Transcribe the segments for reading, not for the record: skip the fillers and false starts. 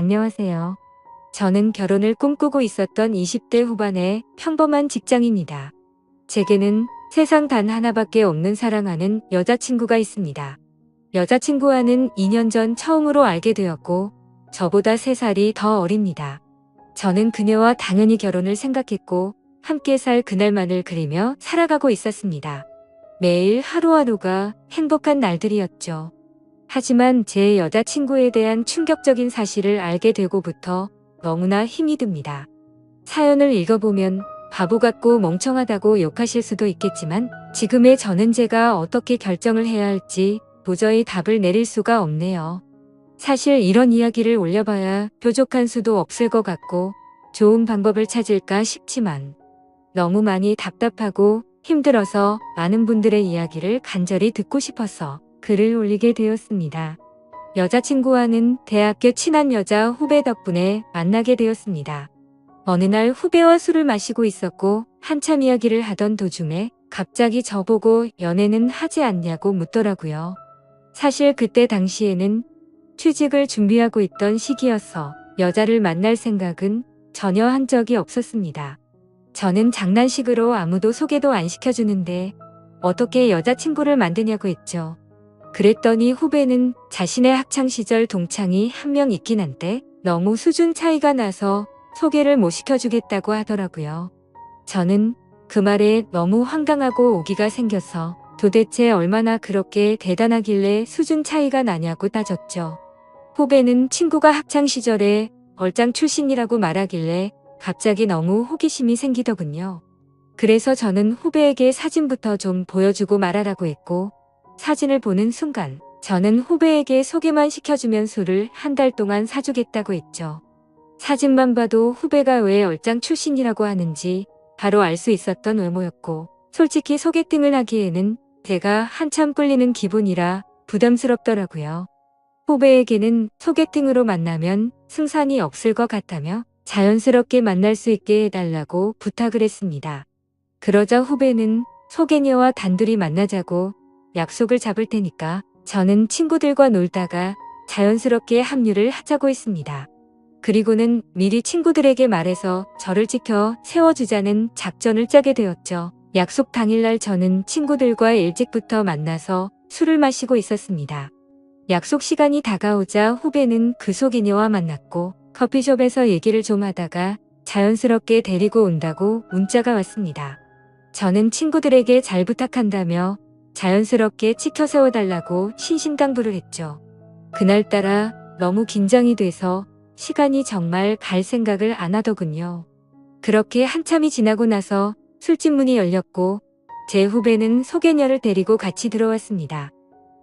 안녕하세요. 저는 결혼을 꿈꾸고 있었던 20대 후반의 평범한 직장인입니다. 제게는 세상 단 하나밖에 없는 사랑하는 여자친구가 있습니다. 여자친구와는 2년 전 처음으로 알게 되었고, 저보다 3살이 더 어립니다. 저는 그녀와 당연히 결혼을 생각했고, 함께 살 그날만을 그리며 살아가고 있었습니다. 매일 하루하루가 행복한 날들이었죠. 하지만 제 여자친구에 대한 충격적인 사실을 알게 되고부터 너무나 힘이 듭니다. 사연을 읽어보면 바보 같고 멍청하다고 욕하실 수도 있겠지만 지금의 저는 제가 어떻게 결정을 해야 할지 도저히 답을 내릴 수가 없네요. 사실 이런 이야기를 올려봐야 뾰족한 수도 없을 것 같고 좋은 방법을 찾을까 싶지만 너무 많이 답답하고 힘들어서 많은 분들의 이야기를 간절히 듣고 싶어서 글을 올리게 되었습니다. 여자친구와는 대학교 친한 여자 후배 덕분에 만나게 되었습니다. 어느 날 후배와 술을 마시고 있었고 한참 이야기를 하던 도중에 갑자기 저보고 연애는 하지 않냐고 묻더라고요. 사실 그때 당시에는 취직을 준비하고 있던 시기여서 여자를 만날 생각은 전혀 한 적이 없었습니다. 저는 장난식으로 아무도 소개도 안 시켜주는데 어떻게 여자친구를 만드냐고 했죠. 그랬더니 후배는 자신의 학창시절 동창이 한 명 있긴 한데 너무 수준 차이가 나서 소개를 못 시켜주겠다고 하더라고요. 저는 그 말에 너무 황당하고 오기가 생겨서 도대체 얼마나 그렇게 대단하길래 수준 차이가 나냐고 따졌죠. 후배는 친구가 학창시절에 얼짱 출신이라고 말하길래 갑자기 너무 호기심이 생기더군요. 그래서 저는 후배에게 사진부터 좀 보여주고 말하라고 했고 사진을 보는 순간 저는 후배에게 소개만 시켜주면 술을 한 달 동안 사주겠다고 했죠. 사진만 봐도 후배가 왜 얼짱 출신이라고 하는지 바로 알 수 있었던 외모였고 솔직히 소개팅을 하기에는 제가 한참 꿀리는 기분이라 부담스럽더라고요. 후배에게는 소개팅으로 만나면 승산이 없을 것 같다며 자연스럽게 만날 수 있게 해달라고 부탁을 했습니다. 그러자 후배는 소개녀와 단둘이 만나자고 약속을 잡을 테니까 저는 친구들과 놀다가 자연스럽게 합류를 하자고 했습니다. 그리고는 미리 친구들에게 말해서 저를 지켜 세워주자는 작전을 짜게 되었죠. 약속 당일날 저는 친구들과 일찍부터 만나서 술을 마시고 있었습니다. 약속 시간이 다가오자 후배는 그 소개녀와 만났고 커피숍에서 얘기를 좀 하다가 자연스럽게 데리고 온다고 문자가 왔습니다. 저는 친구들에게 잘 부탁한다며 자연스럽게 치켜 세워달라고 신신당부를 했죠. 그날따라 너무 긴장이 돼서 시간이 정말 갈 생각을 안 하더군요. 그렇게 한참이 지나고 나서 술집 문이 열렸고 제 후배는 소개녀를 데리고 같이 들어왔습니다.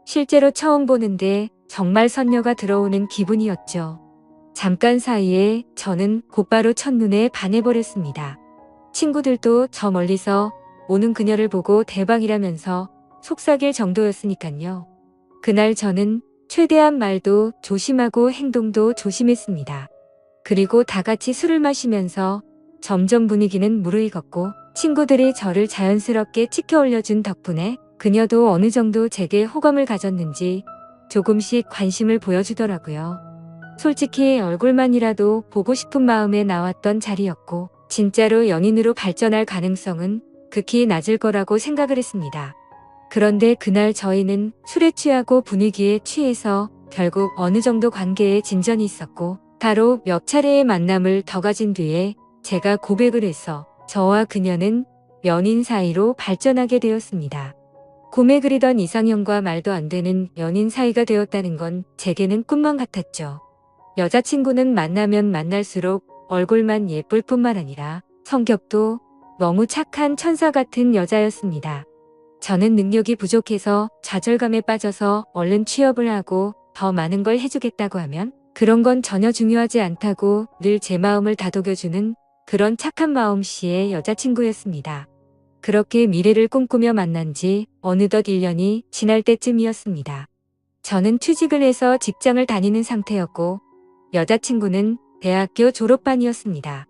실제로 처음 보는데 정말 선녀가 들어오는 기분이었죠. 잠깐 사이에 저는 곧바로 첫눈에 반해버렸습니다. 친구들도 저 멀리서 오는 그녀를 보고 대박이라면서 속삭일 정도였으니깐요. 그날 저는 최대한 말도 조심하고 행동도 조심했습니다. 그리고 다 같이 술을 마시면서 점점 분위기는 무르익었고 친구들이 저를 자연스럽게 치켜 올려준 덕분에 그녀도 어느 정도 제게 호감을 가졌는지 조금씩 관심을 보여주더라고요. 솔직히 얼굴만이라도 보고 싶은 마음에 나왔던 자리였고 진짜로 연인으로 발전할 가능성은 극히 낮을 거라고 생각을 했습니다. 그런데 그날 저희는 술에 취하고 분위기에 취해서 결국 어느 정도 관계에 진전이 있었고 바로 몇 차례의 만남을 더 가진 뒤에 제가 고백을 해서 저와 그녀는 연인 사이로 발전하게 되었습니다. 꿈에 그리던 이상형과 말도 안 되는 연인 사이가 되었다는 건 제게는 꿈만 같았죠. 여자친구는 만나면 만날수록 얼굴만 예쁠 뿐만 아니라 성격도 너무 착한 천사 같은 여자였습니다. 저는 능력이 부족해서 좌절감에 빠져서 얼른 취업을 하고 더 많은 걸 해주겠다고 하면 그런 건 전혀 중요하지 않다고 늘 제 마음을 다독여주는 그런 착한 마음씨의 여자친구였습니다. 그렇게 미래를 꿈꾸며 만난 지 어느덧 1년이 지날 때쯤이었습니다. 저는 취직을 해서 직장을 다니는 상태였고 여자친구는 대학교 졸업반이었습니다.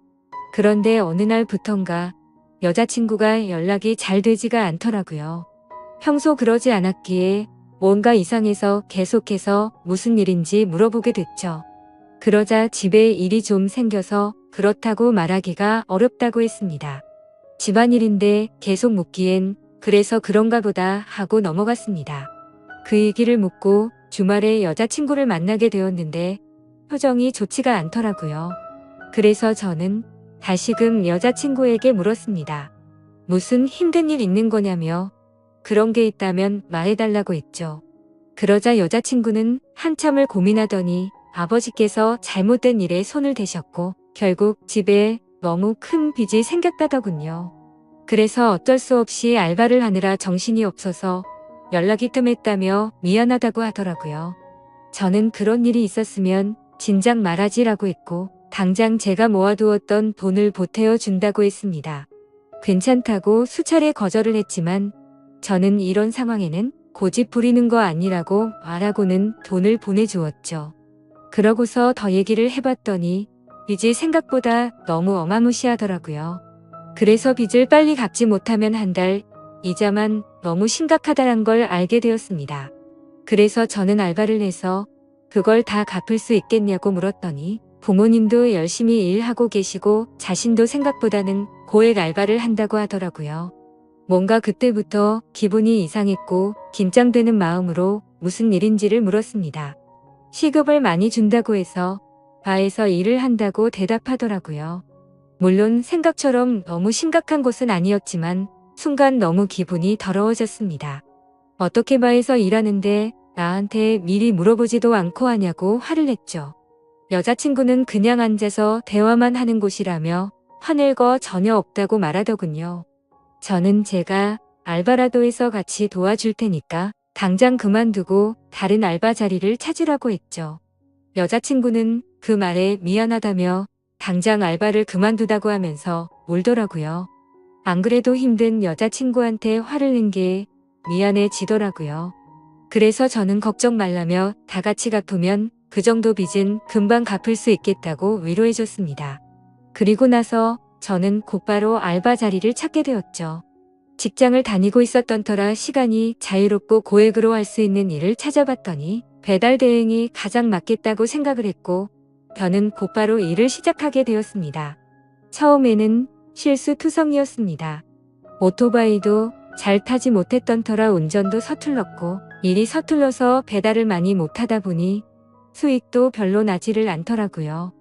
그런데 어느 날부턴가 여자친구가 연락이 잘 되지가 않더라고요. 평소 그러지 않았기에 뭔가 이상해서 계속해서 무슨 일인지 물어보게 됐죠. 그러자 집에 일이 좀 생겨서 그렇다고 말하기가 어렵다고 했습니다. 집안일인데 계속 묻기엔 그래서 그런가 보다 하고 넘어갔습니다. 그 얘기를 묻고 주말에 여자친구를 만나게 되었는데 표정이 좋지가 않더라고요. 그래서 저는 다시금 여자친구에게 물었습니다. 무슨 힘든 일 있는 거냐며 그런 게 있다면 말해달라고 했죠. 그러자 여자친구는 한참을 고민하더니 아버지께서 잘못된 일에 손을 대셨고 결국 집에 너무 큰 빚이 생겼다더군요. 그래서 어쩔 수 없이 알바를 하느라 정신이 없어서 연락이 뜸했다며 미안하다고 하더라고요. 저는 그런 일이 있었으면 진작 말하지라고 했고 당장 제가 모아두었던 돈을 보태어 준다고 했습니다. 괜찮다고 수차례 거절을 했지만 저는 이런 상황에는 고집 부리는 거 아니라고 말하고는 돈을 보내주었죠. 그러고서 더 얘기를 해봤더니 빚이 생각보다 너무 어마무시하더라고요. 그래서 빚을 빨리 갚지 못하면 한 달 이자만 너무 심각하다는 걸 알게 되었습니다. 그래서 저는 알바를 해서 그걸 다 갚을 수 있겠냐고 물었더니 부모님도 열심히 일하고 계시고 자신도 생각보다는 고액 알바를 한다고 하더라고요. 뭔가 그때부터 기분이 이상했고 긴장되는 마음으로 무슨 일인지를 물었습니다. 시급을 많이 준다고 해서 바에서 일을 한다고 대답하더라고요. 물론 생각처럼 너무 심각한 곳은 아니었지만 순간 너무 기분이 더러워졌습니다. 어떻게 바에서 일하는데 나한테 미리 물어보지도 않고 하냐고 화를 냈죠. 여자친구는 그냥 앉아서 대화만 하는 곳이라며 화낼 거 전혀 없다고 말하더군요. 저는 제가 알바라도 해서 같이 도와줄 테니까 당장 그만두고 다른 알바 자리를 찾으라고 했죠. 여자친구는 그 말에 미안하다며 당장 알바를 그만두다고 하면서 울더라고요. 안 그래도 힘든 여자친구한테 화를 낸 게 미안해지더라고요. 그래서 저는 걱정 말라며 다 같이 갚으면 그 정도 빚은 금방 갚을 수 있겠다고 위로해줬습니다. 그리고 나서 저는 곧바로 알바 자리를 찾게 되었죠. 직장을 다니고 있었던 터라 시간이 자유롭고 고액으로 할 수 있는 일을 찾아봤더니 배달 대행이 가장 맞겠다고 생각을 했고 저는 곧바로 일을 시작하게 되었습니다. 처음에는 실수투성이었습니다. 오토바이도 잘 타지 못했던 터라 운전도 서툴렀고 일이 서툴러서 배달을 많이 못하다 보니 수익도 별로 나지를 않더라고요.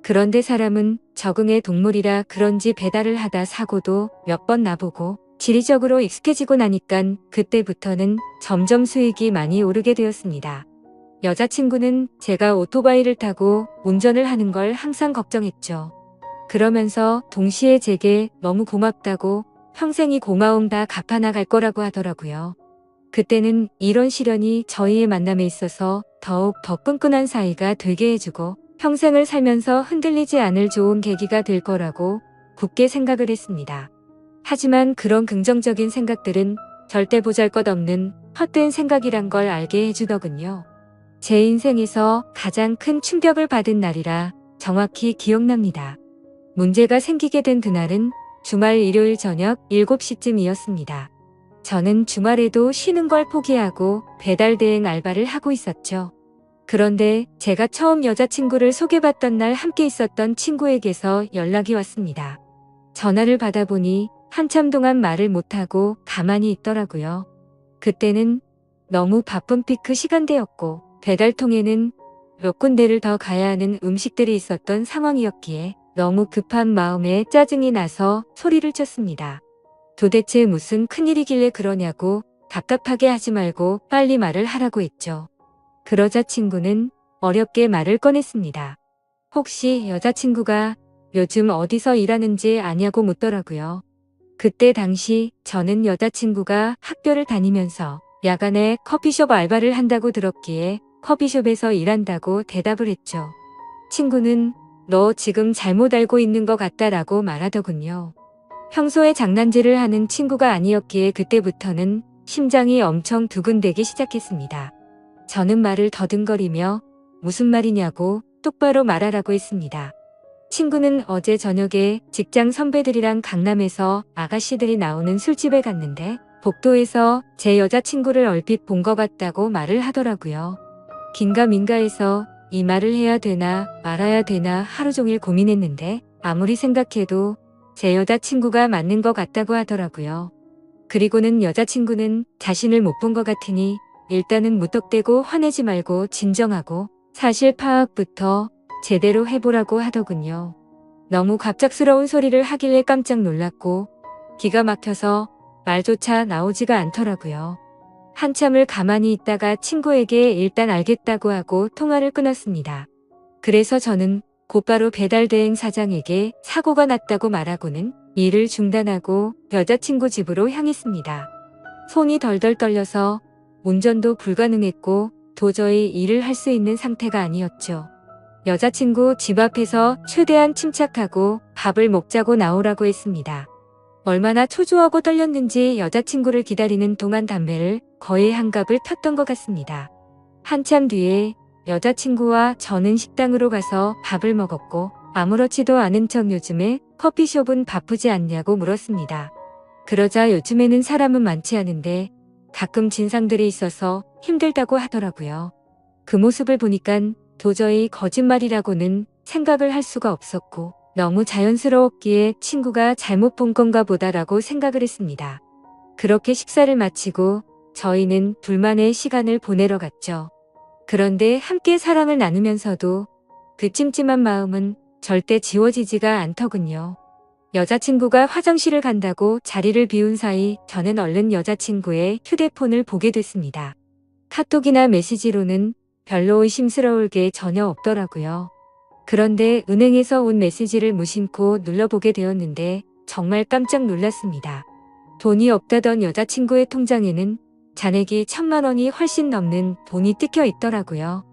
그런데 사람은 적응의 동물이라 그런지 배달을 하다 사고도 몇 번 나보고 지리적으로 익숙해지고 나니깐 그때부터는 점점 수익이 많이 오르게 되었습니다. 여자친구는 제가 오토바이를 타고 운전을 하는 걸 항상 걱정했죠. 그러면서 동시에 제게 너무 고맙다고 평생이 고마움 다 갚아나갈 거라고 하더라고요. 그때는 이런 시련이 저희의 만남에 있어서 더욱 더 끈끈한 사이가 되게 해주고 평생을 살면서 흔들리지 않을 좋은 계기가 될 거라고 굳게 생각을 했습니다. 하지만 그런 긍정적인 생각들은 절대 보잘것없는 헛된 생각이란 걸 알게 해주더군요. 제 인생에서 가장 큰 충격을 받은 날이라 정확히 기억납니다. 문제가 생기게 된 그날은 주말 일요일 저녁 7시쯤이었습니다. 저는 주말에도 쉬는 걸 포기하고 배달 대행 알바를 하고 있었죠. 그런데 제가 처음 여자친구를 소개받던 날 함께 있었던 친구에게서 연락이 왔습니다. 전화를 받아보니 한참 동안 말을 못하고 가만히 있더라고요. 그때는 너무 바쁜 피크 시간대였고 배달통에는 몇 군데를 더 가야 하는 음식들이 있었던 상황이었기에 너무 급한 마음에 짜증이 나서 소리를 쳤습니다. 도대체 무슨 큰일이길래 그러냐고 답답하게 하지 말고 빨리 말을 하라고 했죠. 그러자 친구는 어렵게 말을 꺼냈습니다. 혹시 여자친구가 요즘 어디서 일하는지 아냐고 묻더라고요. 그때 당시 저는 여자친구가 학교를 다니면서 야간에 커피숍 알바를 한다고 들었기에 커피숍에서 일한다고 대답을 했죠. 친구는 너 지금 잘못 알고 있는 것 같다라고 말하더군요. 평소에 장난질을 하는 친구가 아니었기에 그때부터는 심장이 엄청 두근대기 시작했습니다. 저는 말을 더듬거리며 무슨 말이냐고 똑바로 말하라고 했습니다. 친구는 어제 저녁에 직장 선배들이랑 강남에서 아가씨들이 나오는 술집에 갔는데 복도에서 제 여자친구를 얼핏 본 것 같다고 말을 하더라고요. 긴가민가해서 이 말을 해야 되나 말아야 되나 하루 종일 고민했는데 아무리 생각해도 제 여자친구가 맞는 것 같다고 하더라고요. 그리고는 여자친구는 자신을 못 본 것 같으니 일단은 무턱대고 화내지 말고 진정하고 사실 파악부터 제대로 해보라고 하더군요. 너무 갑작스러운 소리를 하길래 깜짝 놀랐고 기가 막혀서 말조차 나오지가 않더라고요. 한참을 가만히 있다가 친구에게 일단 알겠다고 하고 통화를 끊었습니다. 그래서 저는 곧바로 배달대행 사장에게 사고가 났다고 말하고는 일을 중단하고 여자친구 집으로 향했습니다. 손이 덜덜 떨려서 운전도 불가능했고 도저히 일을 할 수 있는 상태가 아니었죠. 여자친구 집 앞에서 최대한 침착하고 밥을 먹자고 나오라고 했습니다. 얼마나 초조하고 떨렸는지 여자친구를 기다리는 동안 담배를 거의 한 갑을 폈던 것 같습니다. 한참 뒤에 여자친구와 저는 식당으로 가서 밥을 먹었고 아무렇지도 않은 척 요즘에 커피숍은 바쁘지 않냐고 물었습니다. 그러자 요즘에는 사람은 많지 않은데 가끔 진상들이 있어서 힘들다고 하더라고요. 그 모습을 보니깐 도저히 거짓말이라고는 생각을 할 수가 없었고 너무 자연스러웠기에 친구가 잘못 본 건가 보다라고 생각을 했습니다. 그렇게 식사를 마치고 저희는 둘만의 시간을 보내러 갔죠. 그런데 함께 사랑을 나누면서도 그 찜찜한 마음은 절대 지워지지가 않더군요. 여자친구가 화장실을 간다고 자리를 비운 사이 저는 얼른 여자친구의 휴대폰을 보게 됐습니다. 카톡이나 메시지로는 별로 의심스러울 게 전혀 없더라고요. 그런데 은행에서 온 메시지를 무심코 눌러보게 되었는데 정말 깜짝 놀랐습니다. 돈이 없다던 여자친구의 통장에는 잔액이 1,000만 원이 훨씬 넘는 돈이 뜯겨 있더라고요.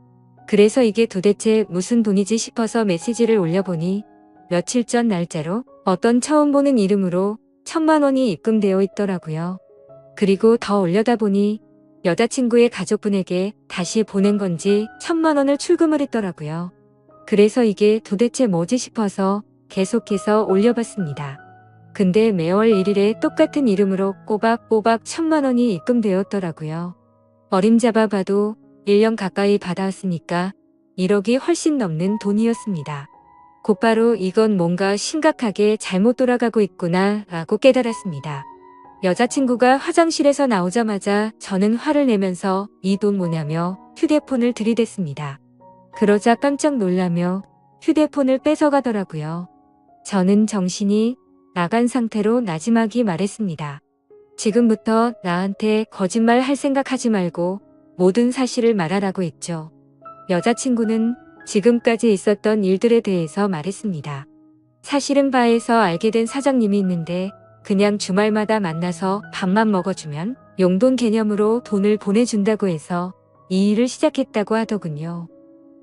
그래서 이게 도대체 무슨 돈이지 싶어서 메시지를 올려보니 며칠 전 날짜로 어떤 처음 보는 이름으로 1,000만 원이 입금되어 있더라고요. 그리고 더 올려다보니 여자친구의 가족분에게 다시 보낸 건지 1,000만 원을 출금을 했더라고요. 그래서 이게 도대체 뭐지 싶어서 계속해서 올려봤습니다. 근데 매월 1일에 똑같은 이름으로 꼬박꼬박 1,000만 원이 입금되었더라고요. 어림잡아 봐도 1년 가까이 받아왔으니까 1억이 훨씬 넘는 돈이었습니다. 곧바로 이건 뭔가 심각하게 잘못 돌아가고 있구나 라고 깨달았습니다. 여자친구가 화장실에서 나오자마자 저는 화를 내면서 이 돈 뭐냐며 휴대폰을 들이댔습니다. 그러자 깜짝 놀라며 휴대폰을 뺏어가더라고요. 저는 정신이 나간 상태로 나지막이 말했습니다. 지금부터 나한테 거짓말 할 생각하지 말고 모든 사실을 말하라고 했죠. 여자친구는 지금까지 있었던 일들에 대해서 말했습니다. 사실은 바에서 알게 된 사장님이 있는데 그냥 주말마다 만나서 밥만 먹어주면 용돈 개념으로 돈을 보내준다고 해서 이 일을 시작했다고 하더군요.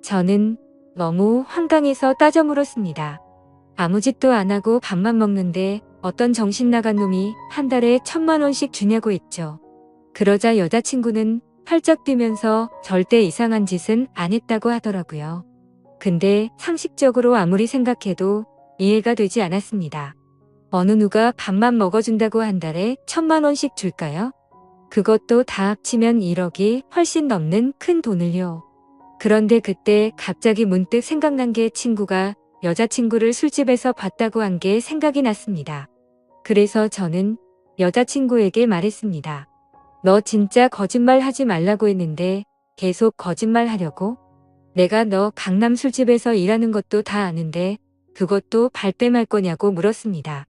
저는 너무 황당해서 따져 물었습니다. 아무 짓도 안 하고 밥만 먹는데 어떤 정신 나간 놈이 한 달에 1,000만 원씩 주냐고 했죠. 그러자 여자친구는 팔쩍 뛰면서 절대 이상한 짓은 안 했다고 하더라고요. 근데 상식적으로 아무리 생각해도 이해가 되지 않았습니다. 어느 누가 밥만 먹어준다고 한 달에 1,000만 원씩 줄까요? 그것도 다 합치면 1억이 훨씬 넘는 큰 돈을요. 그런데 그때 갑자기 문득 생각난 게 친구가 여자친구를 술집에서 봤다고 한 게 생각이 났습니다. 그래서 저는 여자친구에게 말했습니다. 너 진짜 거짓말 하지 말라고 했는데 계속 거짓말 하려고? 내가 너 강남 술집에서 일하는 것도 다 아는데 그것도 발뺌할 거냐고 물었습니다.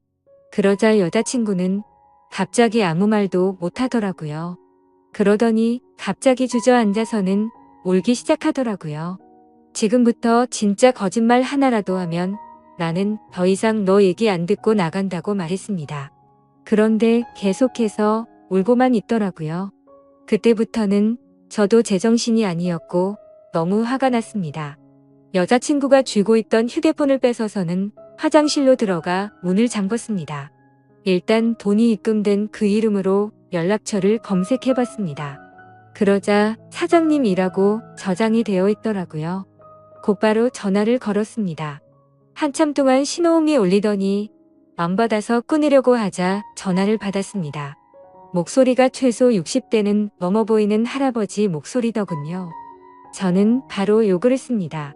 그러자 여자친구는 갑자기 아무 말도 못하더라고요. 그러더니 갑자기 주저앉아서는 울기 시작하더라고요. 지금부터 진짜 거짓말 하나라도 하면 나는 더 이상 너 얘기 안 듣고 나간다고 말했습니다. 그런데 계속해서 울고만 있더라고요. 그때부터는 저도 제정신이 아니었고 너무 화가 났습니다. 여자친구가 쥐고 있던 휴대폰을 뺏어서는 화장실로 들어가 문을 잠궜습니다. 일단 돈이 입금된 그 이름으로 연락처를 검색해봤습니다. 그러자 사장님이라고 저장이 되어 있더라고요. 곧바로 전화를 걸었습니다. 한참 동안 신호음이 울리더니 안 받아서 끊으려고 하자 전화를 받았습니다. 목소리가 최소 60대는 넘어 보이는 할아버지 목소리더군요. 저는 바로 욕을 했습니다.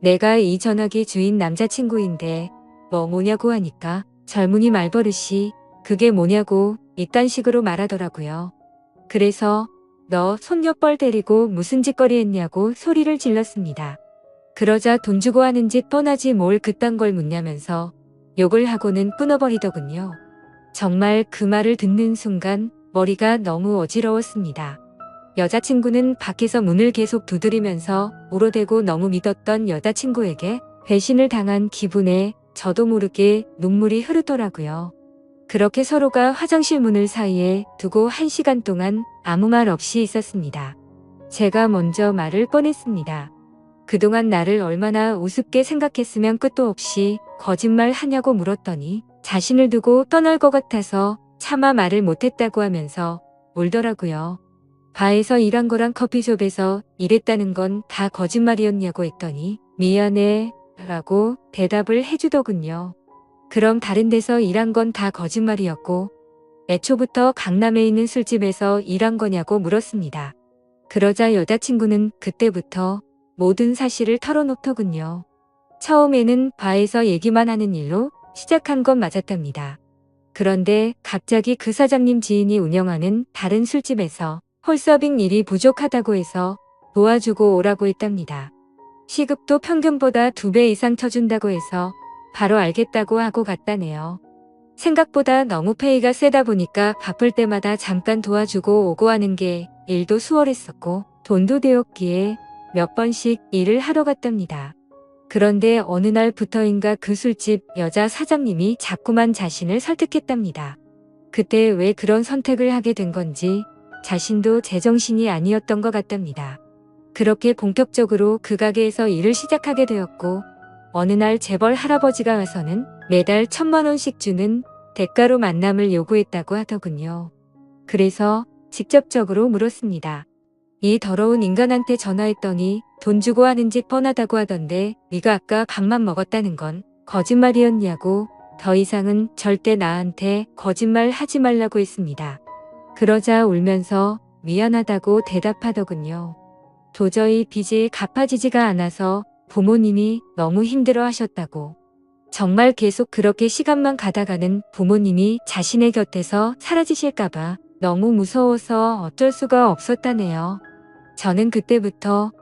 내가 이 전화기 주인 남자친구인데 뭐냐고 하니까 젊은이 말버릇이 그게 뭐냐고 이딴 식으로 말하더라고요. 그래서 너 손녀뻘 데리고 무슨 짓거리 했냐고 소리를 질렀습니다. 그러자 돈 주고 하는 짓 뻔하지 뭘 그딴 걸 묻냐면서 욕을 하고는 끊어버리더군요. 정말 그 말을 듣는 순간 머리가 너무 어지러웠습니다. 여자친구는 밖에서 문을 계속 두드리면서 울어대고 너무 믿었던 여자친구에게 배신을 당한 기분에 저도 모르게 눈물이 흐르더라고요. 그렇게 서로가 화장실 문을 사이에 두고 1시간 동안 아무 말 없이 있었습니다. 제가 먼저 말을 꺼냈습니다. 그동안 나를 얼마나 우습게 생각했으면 끝도 없이 거짓말 하냐고 물었더니 자신을 두고 떠날 것 같아서 차마 말을 못했다고 하면서 울더라고요. 바에서 일한 거랑 커피숍에서 일했다는 건 다 거짓말이었냐고 했더니 미안해 라고 대답을 해주더군요. 그럼 다른 데서 일한 건 다 거짓말이었고 애초부터 강남에 있는 술집에서 일한 거냐고 물었습니다. 그러자 여자친구는 그때부터 모든 사실을 털어놓더군요. 처음에는 바에서 얘기만 하는 일로 시작한 건 맞았답니다. 그런데 갑자기 그 사장님 지인이 운영하는 다른 술집에서 홀서빙 일이 부족하다고 해서 도와주고 오라고 했답니다. 시급도 평균보다 2배 이상 쳐준다고 해서 바로 알겠다고 하고 갔다네요. 생각보다 너무 페이가 세다 보니까 바쁠 때마다 잠깐 도와주고 오고 하는 게 일도 수월했었고 돈도 되었기에 몇 번씩 일을 하러 갔답니다. 그런데 어느 날부터인가 그 술집 여자 사장님이 자꾸만 자신을 설득했답니다. 그때 왜 그런 선택을 하게 된 건지 자신도 제정신이 아니었던 것 같답니다. 그렇게 본격적으로 그 가게에서 일을 시작하게 되었고 어느 날 재벌 할아버지가 와서는 매달 1,000만 원씩 주는 대가로 만남을 요구했다고 하더군요. 그래서 직접적으로 물었습니다. 이 더러운 인간한테 전화했더니 돈 주고 하는 짓 뻔하다고 하던데 네가 아까 밥만 먹었다는 건 거짓말이었냐고 더 이상은 절대 나한테 거짓말 하지 말라고 했습니다. 그러자 울면서 미안하다고 대답하더군요. 도저히 빚이 갚아지지가 않아서 부모님이 너무 힘들어 하셨다고. 정말 계속 그렇게 시간만 가다가는 부모님이 자신의 곁에서 사라지실까봐 너무 무서워서 어쩔 수가 없었다네요. 저는 그때부터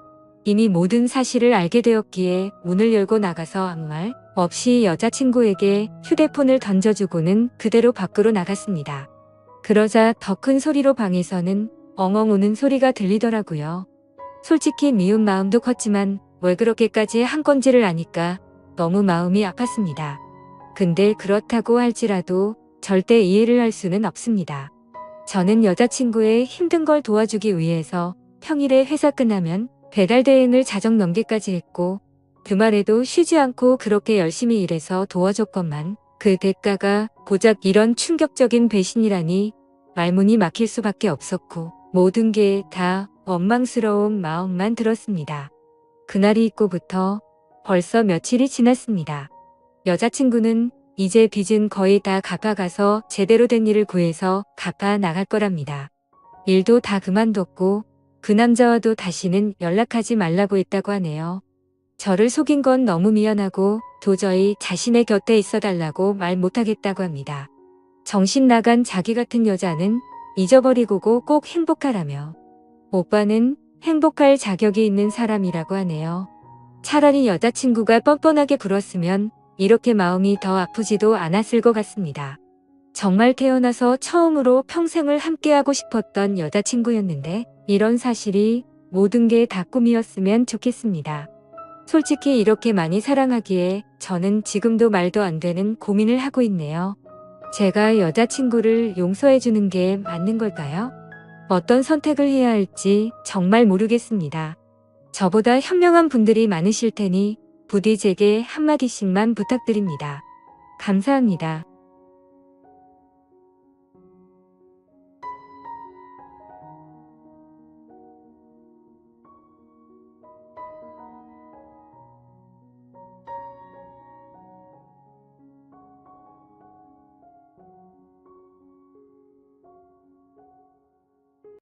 이미 모든 사실을 알게 되었기에 문을 열고 나가서 아무 말 없이 여자친구에게 휴대폰을 던져주고는 그대로 밖으로 나갔습니다. 그러자 더 큰 소리로 방에서는 엉엉 우는 소리가 들리더라고요. 솔직히 미운 마음도 컸지만 왜 그렇게까지 한 건지를 아니까 너무 마음이 아팠습니다. 근데 그렇다고 할지라도 절대 이해를 할 수는 없습니다. 저는 여자친구의 힘든 걸 도와주기 위해서 평일에 회사 끝나면 배달 대행을 자정 넘게까지 했고 주말에도 쉬지 않고 그렇게 열심히 일해서 도와줬건만 그 대가가 고작 이런 충격적인 배신이라니 말문이 막힐 수밖에 없었고 모든 게 다 원망스러운 마음만 들었습니다. 그날이 있고부터 벌써 며칠이 지났습니다. 여자친구는 이제 빚은 거의 다 갚아가서 제대로 된 일을 구해서 갚아 나갈 거랍니다. 일도 다 그만뒀고 그 남자와도 다시는 연락하지 말라고 했다고 하네요. 저를 속인 건 너무 미안하고 도저히 자신의 곁에 있어달라고 말 못하겠다고 합니다. 정신 나간 자기 같은 여자는 잊어버리고 꼭 행복하라며 오빠는 행복할 자격이 있는 사람이라고 하네요. 차라리 여자친구가 뻔뻔하게 굴었으면 이렇게 마음이 더 아프지도 않았을 것 같습니다. 정말 태어나서 처음으로 평생을 함께하고 싶었던 여자친구였는데 이런 사실이 모든 게 다 꿈이었으면 좋겠습니다. 솔직히 이렇게 많이 사랑하기에 저는 지금도 말도 안 되는 고민을 하고 있네요. 제가 여자친구를 용서해주는 게 맞는 걸까요? 어떤 선택을 해야 할지 정말 모르겠습니다. 저보다 현명한 분들이 많으실 테니 부디 제게 한마디씩만 부탁드립니다. 감사합니다.